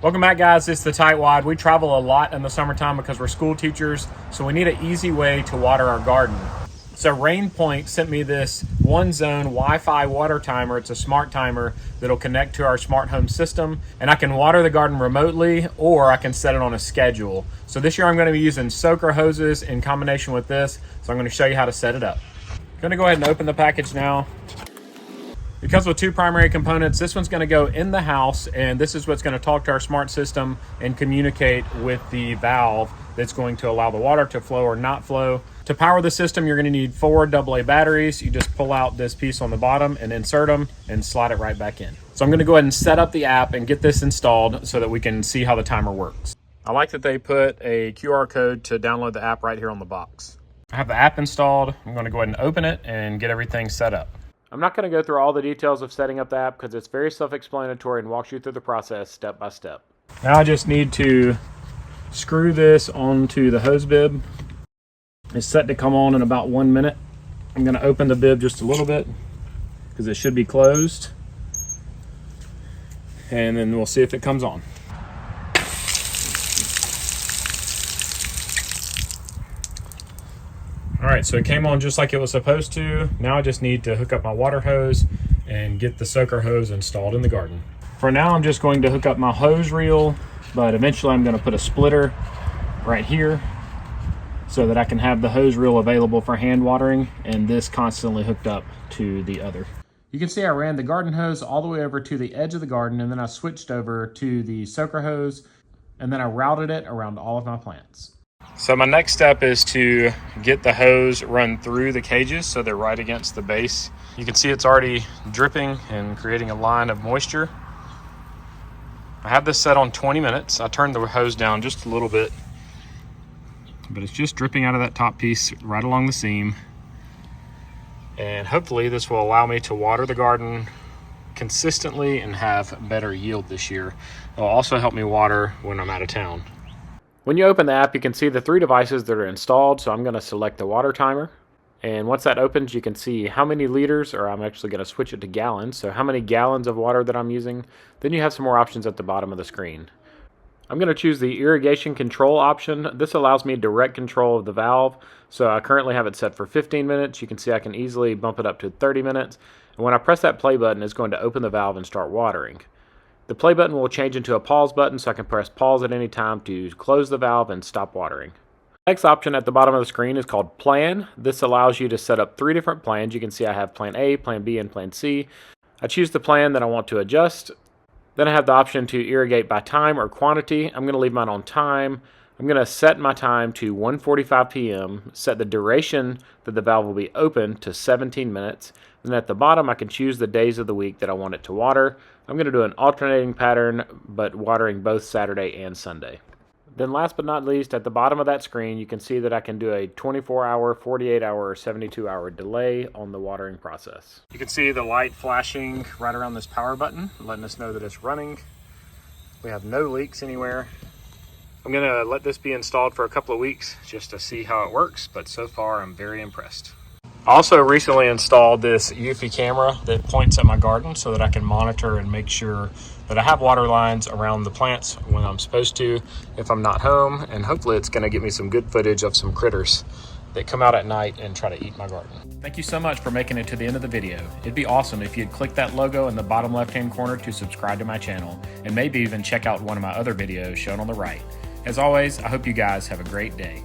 Welcome back, guys. It's the Tightwaddiy. We travel a lot in the summertime because we're school teachers, so we need an easy way to water our garden. So RainPoint sent me this one-zone Wi-Fi water timer. It's a smart timer that'll connect to our smart home system, and I can water the garden remotely, or I can set it on a schedule. So this year I'm going to be using soaker hoses in combination with this, so I'm going to show you how to set it up. I'm going to go ahead and open the package now. It comes with two primary components. This one's going to go in the house, and this is what's going to talk to our smart system and communicate with the valve that's going to allow the water to flow or not flow. To power the system, you're going to need 4 AA batteries. You just pull out this piece on the bottom and insert them and slide it right back in. So I'm going to go ahead and set up the app and get this installed so that we can see how the timer works. I like that they put a QR code to download the app right here on the box. I have the app installed. I'm going to go ahead and open it and get everything set up. I'm not going to go through all the details of setting up the app because it's very self-explanatory and walks you through the process step by step. Now I just need to screw this onto the hose bib. It's set to come on in about 1 minute. I'm going to open the bib just a little bit because it should be closed, and then we'll see if it comes on. All right, so it came on just like it was supposed to. Now I just need to hook up my water hose and get the soaker hose installed in the garden. For now, I'm just going to hook up my hose reel, but eventually I'm going to put a splitter right here so that I can have the hose reel available for hand watering and this constantly hooked up to the other. You can see I ran the garden hose all the way over to the edge of the garden, and then I switched over to the soaker hose, and then I routed it around all of my plants. So my next step is to get the hose run through the cages so they're right against the base. You can see it's already dripping and creating a line of moisture. I have this set on 20 minutes. I turned the hose down just a little bit, but it's just dripping out of that top piece right along the seam. And hopefully this will allow me to water the garden consistently and have better yield this year. It'll also help me water when I'm out of town. When you open the app, you can see the 3 devices that are installed. So I'm going to select the water timer. And once that opens, you can see how many liters, or I'm actually going to switch it to gallons. So how many gallons of water that I'm using. Then you have some more options at the bottom of the screen. I'm going to choose the irrigation control option. This allows me direct control of the valve. So I currently have it set for 15 minutes. You can see I can easily bump it up to 30 minutes. And when I press that play button, it's going to open the valve and start watering. The play button will change into a pause button, so I can press pause at any time to close the valve and stop watering. Next option at the bottom of the screen is called Plan. This allows you to set up 3 different plans. You can see I have Plan A, Plan B, and Plan C. I choose the plan that I want to adjust. Then I have the option to irrigate by time or quantity. I'm going to leave mine on time. I'm going to set my time to 1:45 p.m., set the duration that the valve will be open to 17 minutes. Then at the bottom, I can choose the days of the week that I want it to water. I'm going to do an alternating pattern, but watering both Saturday and Sunday. Then last but not least, at the bottom of that screen, you can see that I can do a 24-hour, 48-hour, or 72-hour delay on the watering process. You can see the light flashing right around this power button, letting us know that it's running. We have no leaks anywhere. I'm going to let this be installed for a couple of weeks just to see how it works, but so far I'm very impressed. I also recently installed this Wifi camera that points at my garden so that I can monitor and make sure that I have water lines around the plants when I'm supposed to if I'm not home, and hopefully it's going to get me some good footage of some critters that come out at night and try to eat my garden. Thank you so much for making it to the end of the video. It'd be awesome if you'd click that logo in the bottom left-hand corner to subscribe to my channel, and maybe even check out one of my other videos shown on the right. As always, I hope you guys have a great day.